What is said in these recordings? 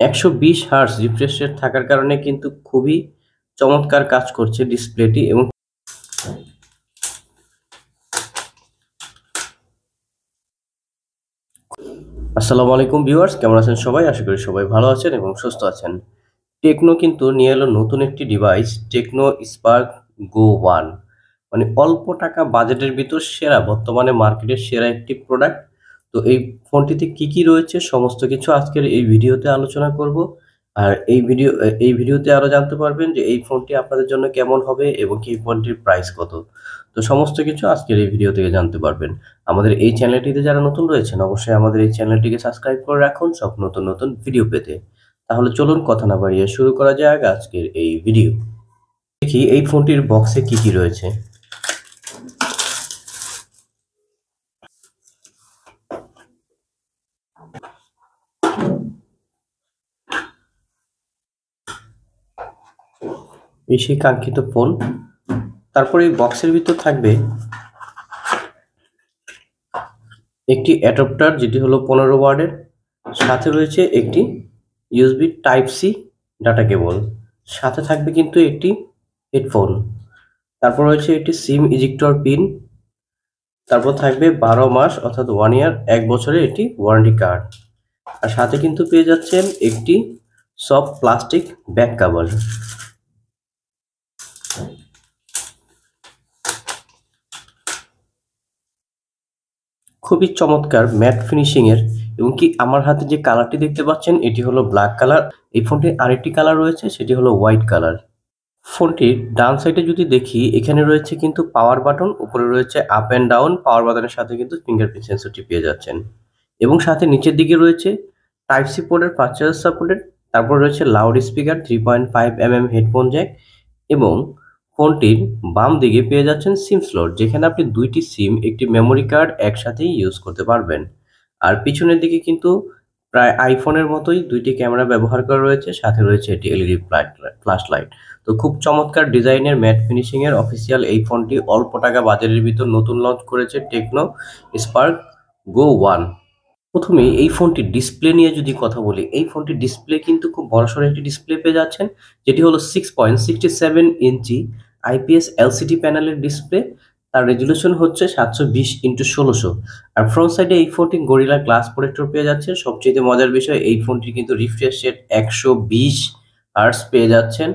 120 hertz refresh rate থাকার কারণে কিন্তু খুবই চমৎকার কাজ করছে ডিসপ্লেটি। এবং আসসালামু আলাইকুম ভিউয়ার্স, কেমন আছেন সবাই? আশা করি সবাই ভালো আছেন এবং সুস্থ আছেন। টেকনো কিন্তু নিয়ে এলো নতুন একটি ডিভাইস, টেকনো স্পার্ক গো 1। মানে অল্প টাকা বাজেটের ভিতর সেরা, বর্তমানে মার্কেটের সেরা একটি প্রোডাক্ট। তো এই ফোনটিতে কি রয়েছে সমস্ত কিছু আজকের এই ভিডিওতে আলোচনা করব। আর এই ভিডিওতে আরো জানতে পারবেন যে এই ফোনটি আপনাদের জন্য কেমন হবে এবং এই ফোনটির প্রাইস কত। তো সমস্ত কিছু আজকের এই ভিডিও থেকে জানতে পারবেন। আমাদের এই চ্যানেলটিতে যারা নতুন রয়েছেন অবশ্যই আমাদের এই চ্যানেলটিকে সাবস্ক্রাইব করে রাখুন সব নতুন ভিডিও পেতে। তাহলে চলুন কথা না বাড়িয়ে শুরু করা যাক আজকের এই ভিডিও। দেখি এই ফোনটির বক্সে কি রয়েছে। এই সেই কাঙ্ক্ষিত ফোন। তারপরে এই বক্সের ভিতর থাকবে একটি অ্যাডাপ্টার, যেটি হলো 15 ওয়াটের। সাথে রয়েছে একটি USB type C data cable. সাথে থাকবে কিন্তু একটি হেডফোন। তারপর রয়েছে একটি সিম ইজেক্টর পিন। তারপর থাকবে 12 মাস অর্থাৎ 1 ইয়ার, 1 বছরের একটি ওয়ারেন্টি কার্ড। আর সাথে কিন্তু পেয়ে যাচ্ছেন একটি সফট প্লাস্টিক ব্যাক কভার। খুবই চমৎকার ম্যাট ফিনিশিং এর। এবং কি আমার হাতে যে কালারটি দেখতে পাচ্ছেন এটি হলো ব্ল্যাক কালার। এই ফোনটির আরেকটি কালার রয়েছে, সেটি হলো হোয়াইট কালার। ফোনটির ডান সাইডে যদি দেখি, এখানে রয়েছে কিন্তু পাওয়ার বাটন, উপরে রয়েছে আপ অ্যান্ড ডাউন। পাওয়ার বাটনের সাথে কিন্তু ফিঙ্গারপ্রিন্ট সেন্সরটি পেয়ে যাচ্ছেন। এবং সাথে নিচের দিকে রয়েছে টাইপ সি পোর্টের ফাস্ট চার্জ সাপোর্টেড। তারপর রয়েছে loud speaker, 3.5 mm headphone Jack. এবং ফোনটির বাম দিকে পেয়ে যাচ্ছেন সিম স্লট, যেখানে আপনি দুইটি সিম, একটি মেমোরি কার্ড একসাথেই ইউজ করতে পারবেন। আর পিছনের দিকে কিন্তু প্রায় আইফোনের মতোই দুইটি ক্যামেরা ব্যবহার করা রয়েছে, সাথে রয়েছে এটি এলইডি ফ্ল্যাশ লাইট। তো খুব চমৎকার ডিজাইনের ম্যাট ফিনিশিং এর অফিসিয়াল এই ফোনটি অল্প টাকা বাজারের ভিতর নতুন লঞ্চ করেছে টেকনো স্পার্ক গো 1। প্রথমেই এই ফোনটির ডিসপ্লে নিয়ে যদি কথা বলি, এই ফোনটির ডিসপ্লে কিন্তু খুব বড়সড় একটি ডিসপ্লে পেয়ে যাচ্ছেন, যেটি হলো 6.67 ইঞ্চি আইপিএস এলসিডি প্যানেলের ডিসপ্লে। তার রেজুলেশন হচ্ছে 720x1600। আর ফ্রন্ট সাইডে এই ফোনটি গরিলা গ্লাস প্রোটেক্টর পেয়ে যাচ্ছে। সবচেয়ে মজার বিষয়, এই ফোনটির কিন্তু রিফ্রেশ রেট 120 হার্টজ পেয়ে যাচ্ছেন।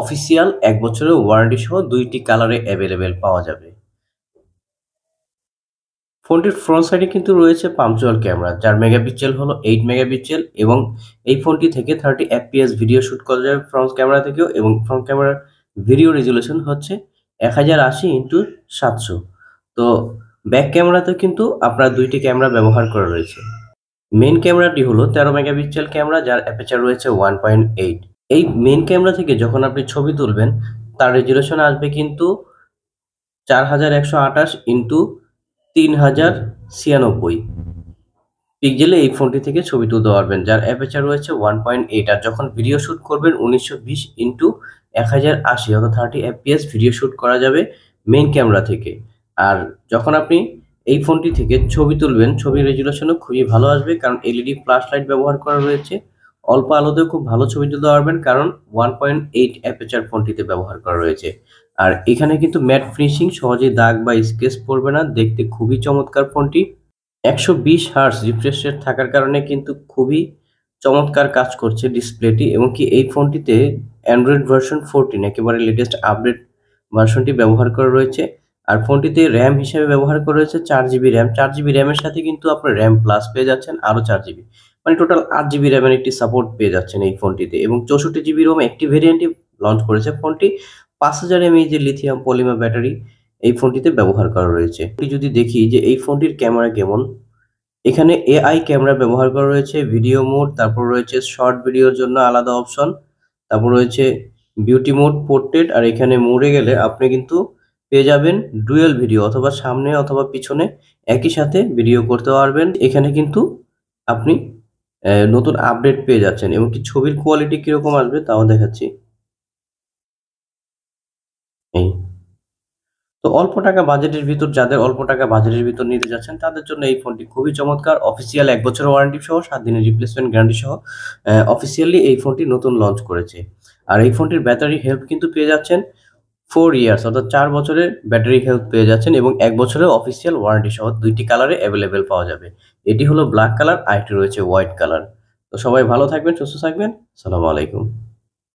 অফিসিয়াল 1 বছরের ওয়ারেন্টি সহ দুইটি কালারে অ্যাভেলেবেল পাওয়া যাবে। ফোনটির ফ্রন্ট সাইডে কিন্তু রয়েছে পাঞ্চুয়াল ক্যামেরা, যার মেগাপিক্সেল হলো 8 মেগাপিক্সেল। এবং এই ফোনটি থেকে 30 এফপিএস ভিডিও শুট করা যাবে ফ্রন্ট ক্যামেরা থেকেও। এবং ফ্রন্ট ক্যামেরার ভিডিও রেজুলেশন হচ্ছে 1080x700। তো ব্যাক ক্যামেরাতে কিন্তু আপনার দুইটি ক্যামেরা ব্যবহার করা রয়েছে। মেইন ক্যামেরাটি হলো 13 মেগাপিক্সেল ক্যামেরা, যার অ্যাপারচার রয়েছে 1.8। এই মেইন ক্যামেরা থেকে যখন আপনি ছবি তুলবেন, তার রেজুলেশন আসবে কিন্তু 4128x3096 পিক্সেলে এই ফোনটি থেকে ছবি তুলতে পারবেন, যার অ্যাপারচার রয়েছে 1.8। আর যখন ভিডিও শুট করবেন 1920x1080 অর্থাৎ 30 এফপিএস ভিডিও শুট করা যাবে মেইন ক্যামেরা থেকে। আর যখন আপনি এই ফোনটি থেকে ছবি তুলবেন, ছবির রেজুলেশনও খুবই ভালো আসবে, কারণ এলইডি ফ্ল্যাশ লাইট ব্যবহার করা রয়েছে। অল্প আলোতেও খুব ভালো ছবি তুলতে পারবেন, কারণ 1.8 অ্যাপারচার ফোনটিতে ব্যবহার করা রয়েছে। আর এখানে কিন্তু ম্যাট ফিনিশিং, সহজেই দাগ বা স্কেচ পড়বে না, দেখতে খুবই চমৎকার ফোনটি। 120 হার্টজ রিফ্রেশ রেট থাকার কারণে কিন্তু খুবই চমৎকার কাজ করছে ডিসপ্লেটি। এবং কি এই ফোনটিতে অ্যান্ড্রয়েড ভার্সন 14 একেবারে লেটেস্ট আপডেট ভার্সনটি ব্যবহার করা রয়েছে। আর ফোনটিতে র্যাম হিসেবে ব্যবহার করা রয়েছে 4 জিবি র্যাম। 4 জিবি র্যামের সাথে কিন্তু আপনার র্যাম প্লাস পেয়ে যাচ্ছেন আরও 4 জিবি, মানে টোটাল 8 জিবি র্যামের একটি সাপোর্ট পেয়ে যাচ্ছেন এই ফোনটিতে। এবং 64 জিবি রোম একটি ভেরিয়েন্টে লঞ্চ করেছে ফোনটি। 5000 mAh যে লিথিয়াম পলিমার ব্যাটারি এই ফোনটিতে ব্যবহার করা রয়েছে। যদি দেখি যে এই ফোনটির ক্যামেরা কেমন, এখানে এআই ক্যামেরা ব্যবহার করা রয়েছে, ভিডিও মোড, তারপর রয়েছে শর্ট ভিডিওর জন্য আলাদা অপশন, তারপর রয়েছে বিউটি মোড, পোর্ট্রেট। আর এখানে মোডে গেলে আপনি কিন্তু পেয়ে যাবেন ডুয়েল ভিডিও, অথবা সামনে অথবা পিছনে একই সাথে ভিডিও করতে পারবেন। এখানে কিন্তু আপনি নতুন আপডেট পেয়ে যাচ্ছেন। এবং কি ছবির কোয়ালিটি কিরকম আসবে তাও দেখাচ্ছি। এই তো অল্প টাকা বাজেটের ভিতর যাদের অল্প টাকা বাজেটের ভিতর নিতে যাচ্ছেন তাদের জন্য এই ফোনটি খুবই চমৎকার। অফিসিয়াল ১ বছরের ওয়ারেন্টি সহ ৭ দিনের রিপ্লেসমেন্ট গ্যারান্টি সহ অফিসিয়ালি এই ফোনটি নতুন লঞ্চ করেছে। আর এই ফোনটির ব্যাটারি হেলথ কিন্তু পেয়ে যাচ্ছেন 4 ইয়ার্স অর্থাৎ ৪ বছরের ব্যাটারি হেলথ পেয়ে যাচ্ছেন এবং ১ বছরের অফিসিয়াল ওয়ারেন্টি সহ ২ টি কালারে এভেইলেবল পাওয়া যাবে। এটি হলো ব্লাক কালার, আরেকটি রয়েছে হোয়াইট কালার। তো সবাই ভালো থাকবেন, সুস্থ থাকবেন। আসসালামু আলাইকুম।